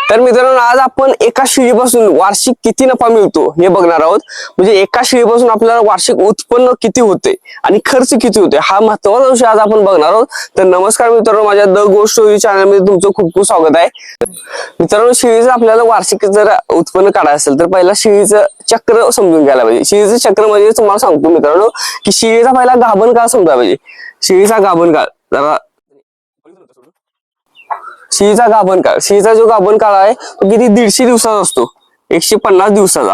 तर मित्रांनो आज आपण एका शेळीपासून वार्षिक किती नफा मिळतो हे बघणार आहोत. म्हणजे एका शेळीपासून आपल्याला वार्षिक उत्पन्न किती होते आणि खर्च किती होते हा महत्त्वाचा विषय आज आपण बघणार आहोत. तर नमस्कार मित्रांनो, माझ्या द गोष्ट स्टोरी चॅनल मध्ये तुमचं खूप खूप स्वागत आहे. मित्रांनो, शेळीचं आपल्याला वार्षिक जर उत्पन्न काढायचं असेल तर पहिला शेळीचं चक्र समजून घ्यायला पाहिजे. शेळीचं चक्र म्हणजे तुम्हाला सांगतो मित्रांनो की शेळीचा पहिला गाभण काळ समजायला पाहिजे. शेळीचा गाभण काळ जरा शेळीचा गाभण काळ, शेळीचा जो गाभण काळ आहे तो किती 150 दिवसाचा असतो. 150 दिवसाचा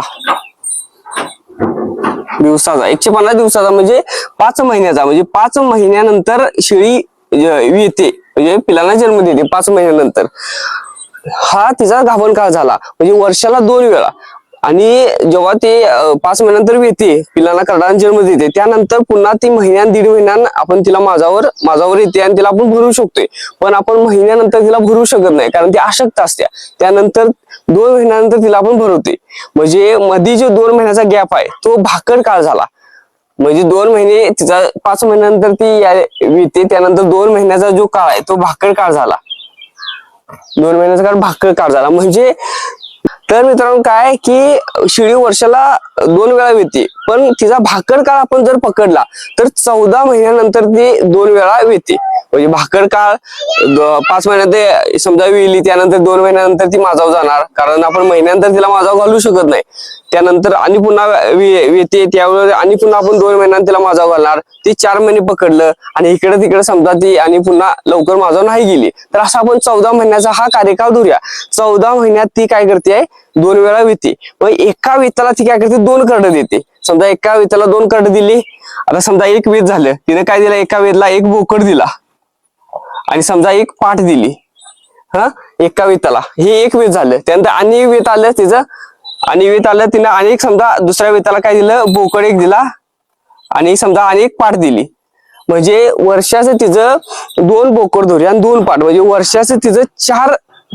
150 दिवसाचा म्हणजे 5 महिन्याचा. म्हणजे 5 महिन्यानंतर शेळी येते, म्हणजे पिलांना जन्म देते 5 महिन्यानंतर. हा तिचा गाभण काळ झाला. म्हणजे वर्षाला 2 वेळा. आणि जेव्हा ते 5 महिन्यानंतर येते, पिलांना करडाला जन्म देते, त्यानंतर पुन्हा ती महिन्यान 1.5 महिन्यान आपण तिला माझावर येते आणि तिला आपण भरू शकतोय. पण आपण महिन्यानंतर तिला भरू शकत नाही, कारण ती अशक्त असते. त्यानंतर 2 महिन्यानंतर तिला आपण भरवते. म्हणजे मध्ये जो 2 महिन्याचा गॅप आहे तो भाकड काळ झाला. म्हणजे 2 महिने तिचा 5 महिन्यानंतर ती येते, त्यानंतर 2 महिन्याचा जो काळ आहे तो भाकड काळ झाला. 2 महिन्याचा काळ भाकड काळ झाला. म्हणजे तर मित्रांनो काय की शेळी वर्षाला 2 वेळा येते, पण तिचा भाकड काळ आपण जर पकडला तर 14 महिन्यानंतर ती 2 वेळा येते. म्हणजे भाकड काळ 5 महिन्यात समजा विली, त्यानंतर 2 महिन्यानंतर ती माझाव जाणार, कारण आपण महिन्यानंतर तिला माझाव घालू शकत नाही. त्यानंतर आणि पुन्हा येते, त्यावेळेस आणि पुन्हा आपण 2 महिन्यात तिला माझाव घालणार. ती 4 महिने पकडलं आणि इकडे तिकडे समजा ती आणि पुन्हा लवकर माझाव नाही गेली तर असा आपण 14 महिन्याचा हा कार्यकाळ धरूया. 14 महिन्यात ती काय करते, 2 वेळा येते. मग एका वेताला ती काय करते, 2 करड देते. समजा एका वेताला 2 करड दिली. आता समजा एक वेत झालं, तिने काय दिला, एका वेतला 1 बोकड दिला आणि समजा 1 पाठ दिली. एका वेताला हे 1 वेत झालं. त्यानंतर आणि 1 वेत आलं तिचं, आणि वेत आलं तिने अनेक समजा दुसऱ्या वेताला काय दिलं, बोकड 1 दिला आणि समजा आणि 1 पाठ दिली. म्हणजे वर्षाचं तिचं 2 बोकड धरूया आणि 2 पाठ, म्हणजे वर्षाचं तिचं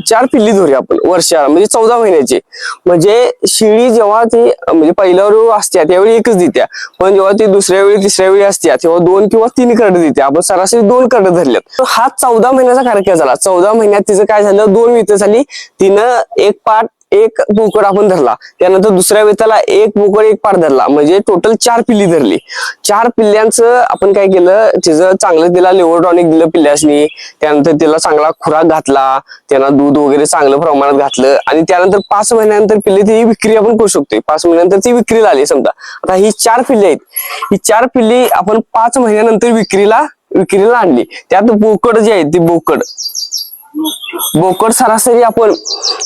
4 पिल्ली धरूया आपण वर्षाला, म्हणजे 14 महिन्याची. म्हणजे शेळी जेव्हा ती म्हणजे पहिल्यावर असते त्यावेळी 1च देत्या, पण जेव्हा ती दुसऱ्या वेळी तिसऱ्या वेळी असते तेव्हा 2 किंवा 3 करड देते. आपण सरासरी 2 करड धरल्यात. हा 14 महिन्याचा कार्यकाळ झाला. 14 महिन्यात तिचं काय झालं, 2 वेत झाली. तिनं 1 पाठ 1 बोकड आपण धरला, त्यानंतर दुसऱ्या वेताला 1 बोकड 1 पाठ धरला, म्हणजे टोटल 4 पिल्ली धरली. 4 पिल्ल्यांचं आपण काय केलं, तिचं चांगलं तिला लिव्हर टॉनिक दिलं पिल्ल्यासनी. त्यानंतर तिला चांगला खुराक घातला, त्यांना दूध वगैरे चांगलं प्रमाणात घातलं. आणि त्यानंतर 5 महिन्यानंतर पिल्ली ती विक्री आपण करू शकतोय. 5 महिन्यानंतर ती विक्रीला आली. समजा आता ही 4 पिल्ली आहेत, ही 4 पिल्ली आपण 5 महिन्यानंतर विक्रीला आणली. त्यात बोकड जे आहेत ती बोकड सरासरी आपण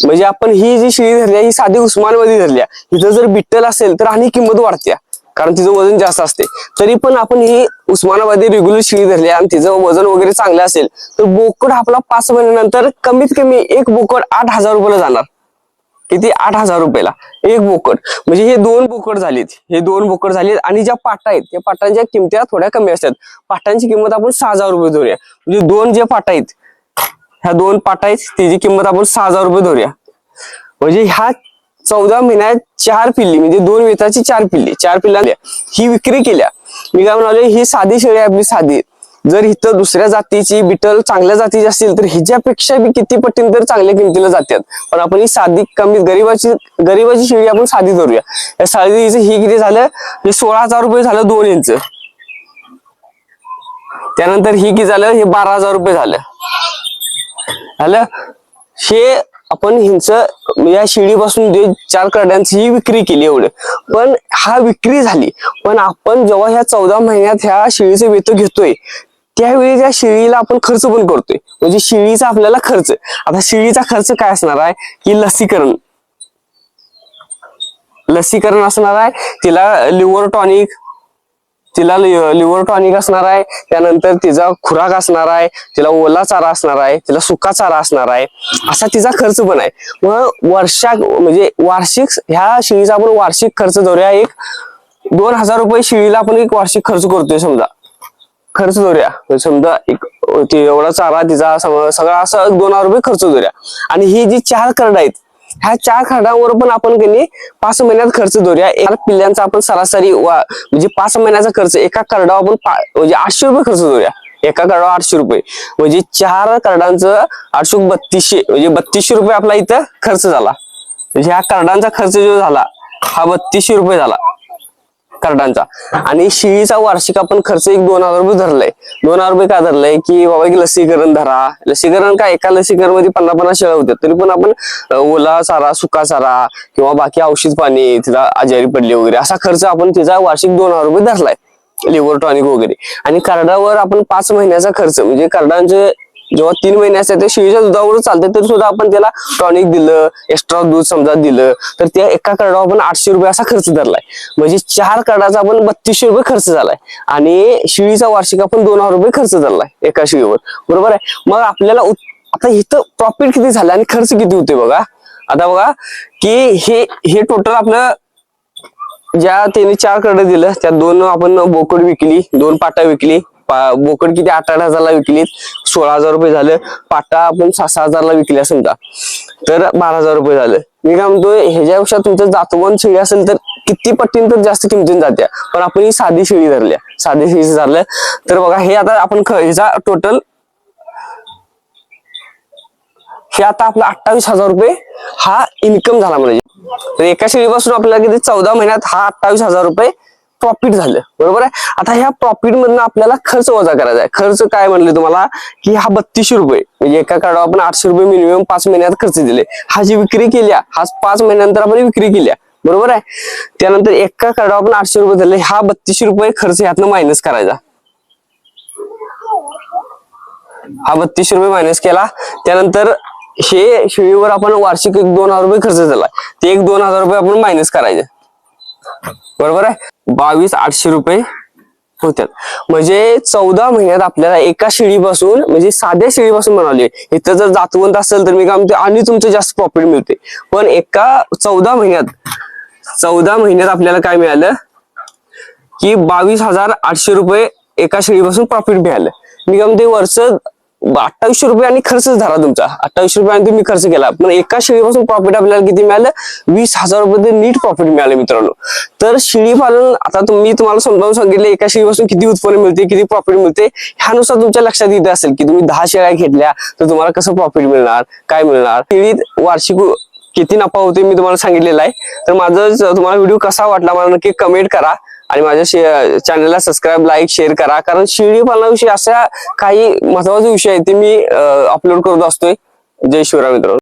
म्हणजे आपण ही जी शेळी धरली ही साधी उस्मानवादी धरली. हिथं जर बिट्टल असेल तर आणि किंमत वाढते, कारण तिचं वजन जास्त असते. तरी पण आपण ही उस्मानाबादी रेग्युलर शेळी धरली आणि तिचं वजन वगैरे चांगलं असेल तर बोकड आपला 5 महिन्यानंतर कमीत कमी 1 बोकड 8,000 रुपयाला जाणार. किती, 8,000 रुपयाला 1 बोकड. म्हणजे हे 2 बोकड झालीत. आणि ज्या पाटा आहेत त्या पाटांच्या किमत्या थोड्या कमी असतात. पाटांची किंमत आपण 6,000 रुपये धरूया. म्हणजे 2 जे पाटा आहेत, ह्या 2 पाटा आहेत त्याची किंमत आपण 6,000 रुपये धरूया. म्हणजे ह्या 14 महिन्यात 4 पिल्ली, म्हणजे 2 वेताची 4 पिल्ला ही विक्री केल्या. मी काय म्हणाले, ही साधी शेळी आपली साधी, जर इथं दुसऱ्या जातीची बिटल चांगल्या जातीची असतील तर हिच्यापेक्षा बी किती पटीने तर चांगल्या किमतीला जातात. पण आपण ही साधी कमी गरीबाची शेळी आपण साधी धरूया. या साधीचं ही किती झालं, हे 16,000 रुपये झालं 2 इंच. त्यानंतर ही किती झालं, हे 12,000 रुपये झालं. हे आपण या शेळीपासून जे 4 करड्यांची ही विक्री केली एवढं. पण हा विक्री झाली, पण आपण जेव्हा ह्या 14 महिन्यात ह्या शेळीचे वेतन घेतोय त्यावेळी त्या शेळीला आपण खर्च पण करतोय. म्हणजे शेळीचा आपल्याला खर्च, आता शेळीचा खर्च काय असणार आहे की लसीकरण असणार आहे. तिला लिव्हर टॉनिक असणार आहे. त्यानंतर तिचा खुराक असणार आहे, तिला ओला चारा असणार आहे, तिला सुका चारा असणार आहे. असा तिचा खर्च पण आहे. मग वार्षिक ह्या शेळीचा आपण वार्षिक खर्च धरूया. 2,000 रुपये शेळीला आपण एक वार्षिक खर्च करतोय. खर्च धरूया, समजा एवढा चारा तिचा सगळा असा 2,000 रुपये खर्च धरूया. आणि ही जी 4 करड आहेत ह्या 4 खाडावर पण आपण 5 महिन्यात खर्च धरूया. 1 पिल्ल्यांचा आपण सरासरी म्हणजे 5 महिन्याचा खर्च एका करडावर आपण म्हणजे 800 रुपये खर्च धरूया. एका कार्डावर 800 रुपये, म्हणजे 4 कार्डांचं 83200, म्हणजे 3200 रुपये आपला इथं खर्च झाला. म्हणजे ह्या कार्डांचा खर्च जो झाला हा 3200 रुपये झाला कार्डांचा. आणि शेळीचा वार्षिक आपण खर्च एक 2000 रुपये धरलाय. 2000 रुपये का धरलाय की बाबा की लसीकरण धरा. लसीकरण काय, एका लसीकरण मध्ये 50-50 शेळ्या होत्या, तरी पण आपण ओला चारा, सुका चारा किंवा बाकी औषध पाणी, तिला आजारी पडली वगैरे असा खर्च आपण तिचा वार्षिक 2000 रुपये धरलाय, लिव्हर टॉनिक वगैरे. आणि कार्डावर आपण 5 महिन्याचा खर्च, म्हणजे कार्डांचे जेव्हा 3 महिने असतात ते शेळीच्या दुधावर चालते, तरी सुद्धा आपण त्याला टॉनिक दिलं, एक्स्ट्रा दूध समजा दिलं, तर त्या एका कार्डावर आपण 800 रुपये असा खर्च धरलाय. म्हणजे 4 कार्डाचा आपण 3200 रुपये खर्च झालाय. आणि शेळीचा वार्षिक आपण 2000 रुपये खर्च धरलाय एका शेळीवर, बरोबर आहे. मग आपल्याला आता इथं प्रॉफिट किती झालं आणि खर्च किती होते बघा. आता बघा की हे टोटल आपलं ज्या त्यांनी 4 कार्ड दिलं, त्या 2 आपण बोकड विकली, 2 पाटा विकली. बोकड किती 8-8 हजारला विकली, 16,000 रुपये झालं. पाटा आपण 6-6 हजारला विकल्या समजा, तर 12,000 रुपये झालं. मी काय म्हणतोय, ह्याच्यापेक्षा तुमचं जातवंत शेळी असेल तर किती पट्टीन तर जास्त किमतीने जात्या, पण आपण ही साधी शेळी धरल्या, साधी शेळी धरल्या. तर बघा हे आता आपण ह्याचा टोटल हे आता आपला 28,000 रुपये हा इन्कम झाला. म्हणजे तर एका शेळीपासून आपल्याला किती 14 महिन्यात हा 28,000 रुपये प्रॉफिट झालं, बरोबर आहे. आता ह्या प्रॉफिट मधून आपल्याला खर्च वजा करायचा आहे. खर्च काय म्हणले तुम्हाला की हा 3200 रुपये, म्हणजे एका कार्डावर आपण 800 रुपये मिनिमम 5 महिन्यात खर्च दिले. हा जी विक्री केल्या, हा 5 महिन्यानंतर आपण विक्री केल्या, बरोबर आहे. त्यानंतर एका कार्डावर आपण 800 रुपये दिले, हा 3200 रुपये खर्च यातनं मायनस करायचा. हा 3200 रुपये मायनस केला. त्यानंतर हे शेळीवर आपण वार्षिक 2000 रुपये खर्च झाला, ते 2000 रुपये आपण मायनस करायचे, बरोबर आहे. 22,800 रुपये होत्यात. म्हणजे 14 महिन्यात आपल्याला एका शेळीपासून, म्हणजे साध्या शेळीपासून म्हणाले, इथं जर जातवंत असेल तर मी काय म्हणते आणि तुमचं जास्त प्रॉफिट मिळते. पण एका 14 महिन्यात आपल्याला काय मिळालं की 22,800 रुपये एका शेळीपासून प्रॉफिट मिळालं. मी काय म्हणते वर्ष 2800 रुपये आणि खर्च झाला तुमचा, 2800 रुपये आणि तुम्ही खर्च केला, पण एका शेळीपासून प्रॉफिट आपल्याला किती मिळालं, 20,000 रुपये नीट प्रॉफिट मिळाले मित्रांनो. तर शेळी पालन आता मी तुम्हाला समजावून सांगितले एका शेळीपासून किती उत्पन्न मिळते, किती प्रॉफिट मिळते, ह्यानुसार तुमच्या लक्षात येत असेल की तुम्ही 10 शेळ्या घेतल्या तर तुम्हाला कसं प्रॉफिट मिळणार, काय मिळणार. शेळीत वार्षिक किती नफा होते मी तुम्हाला सांगितलेलं आहे. तर माझं तुम्हाला व्हिडिओ कसा वाटला मला नक्की कमेंट करा आणि माझ्या चॅनलला सबस्क्राईब, लाईक, शेअर करा. कारण शेळी पालनाविषयी अशा काही महत्वाचे विषय आहेत ते मी अपलोड करत असतोय. जय शिवराय मित्रांनो.